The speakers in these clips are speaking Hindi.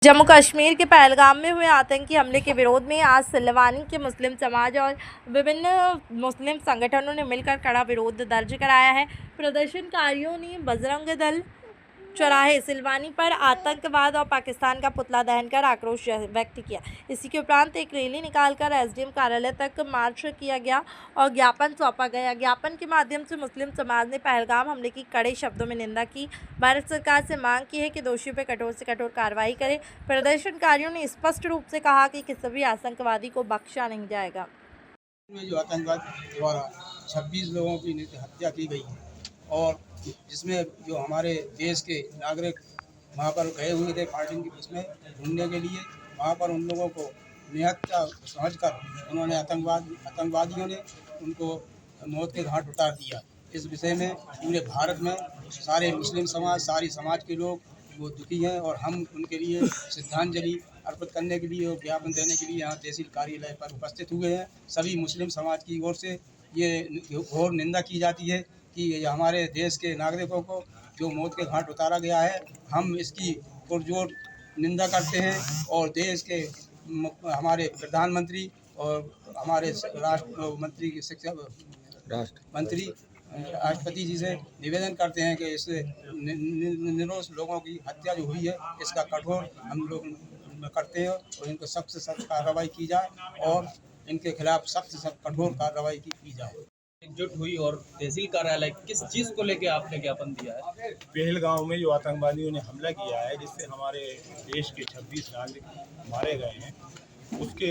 जम्मू कश्मीर के पहलगाम में हुए आतंकी हमले के विरोध में आज सिलवानी के मुस्लिम समाज और विभिन्न मुस्लिम संगठनों ने मिलकर कड़ा विरोध दर्ज कराया है। प्रदर्शनकारियों ने बजरंग दल चौराहे सिलवानी पर आतंकवाद और पाकिस्तान का पुतला दहन कर आक्रोश व्यक्त किया। इसी के उपरांत एक रैली निकालकर एसडीएम कार्यालय तक मार्च किया गया और ज्ञापन सौंपा गया। ज्ञापन के माध्यम से मुस्लिम समाज ने पहलगाम हमले की कड़े शब्दों में निंदा की। भारत सरकार से मांग की है कि दोषियों पर कठोर से कठोर कार्रवाई करे। प्रदर्शनकारियों ने स्पष्ट रूप से कहा कि किसी भी आतंकवादी को बख्शा नहीं जाएगा। जो आतंकवाद द्वारा 26 लोगों की हत्या की गई है और जिसमें जो हमारे देश के नागरिक वहाँ पर गए हुए थे पार्टी की उसमें ढूंढने के लिए, वहाँ पर उन लोगों को निहत्या समझकर उन्होंने आतंकवादियों ने उनको मौत के घाट उतार दिया। इस विषय में पूरे भारत में सारे मुस्लिम समाज, सारी समाज के लोग वो दुखी हैं और हम उनके लिए श्रद्धांजलि अर्पित करने के लिए और ज्ञापन देने के लिए यहाँ तहसील कार्यालय पर उपस्थित हुए हैं। सभी मुस्लिम समाज की ओर से ये घोर निंदा की जाती है कि हमारे देश के नागरिकों को जो मौत के घाट उतारा गया है, हम इसकी पुरजोर निंदा करते हैं और देश के हमारे प्रधानमंत्री और हमारे राष्ट्र मंत्री शिक्षा मंत्री राष्ट्रपति जी से निवेदन करते हैं कि इस निर्दोष लोगों की हत्या जो हुई है इसका कठोर हम लोग करते हैं और इनको सख्त से सख्त कार्रवाई की जाए और इनके खिलाफ सख्त से सख्त कठोर कार्रवाई की जाए। एकजुट हुई और तहसील कार्यालय किस चीज़ को लेकर आपने ज्ञापन दिया है? पहलगाम में जो आतंकवादियों ने हमला किया है जिससे हमारे देश के 26 नागरिक मारे गए हैं, उसके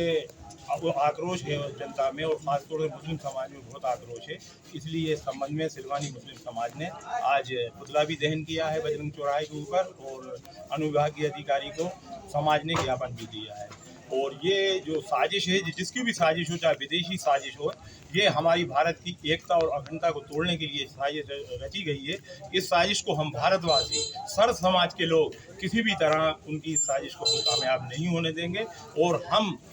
आक्रोश है जनता में और ख़ासतौर से मुस्लिम समाज में बहुत आक्रोश है। इसलिए इस संबंध में सिलवानी मुस्लिम समाज ने आज पुतला भी दहन किया है बजरंग चौराहे के ऊपर और अनुविभागीय अधिकारी को समाज ने ज्ञापन भी दिया है। और ये जो साजिश है, जिसकी भी साजिश हो, चाहे विदेशी साजिश हो, ये हमारी भारत की एकता और अखंडता को तोड़ने के लिए साजिश रची गई है। इस साजिश को हम भारतवासी, सर्व समाज के लोग किसी भी तरह उनकी साजिश को हम कामयाब नहीं होने देंगे और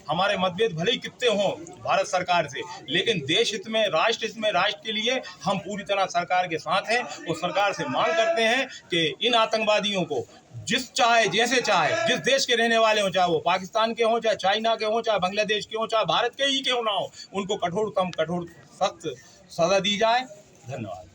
हमारे मतभेद भले ही कितने हों भारत सरकार से, लेकिन देश हित में, राष्ट्र हित में, राष्ट्र के लिए हम पूरी तरह सरकार के साथ हैं और सरकार से मांग करते हैं कि इन आतंकवादियों को जैसे चाहे जिस देश के रहने वाले हों, चाहे वो पाकिस्तान के हों, चाहे चाइना के हों, चाहे बांग्लादेश के हों, चाहे भारत के ही क्यों ना हो, उनको कठोर सख्त सज़ा दी जाए। धन्यवाद।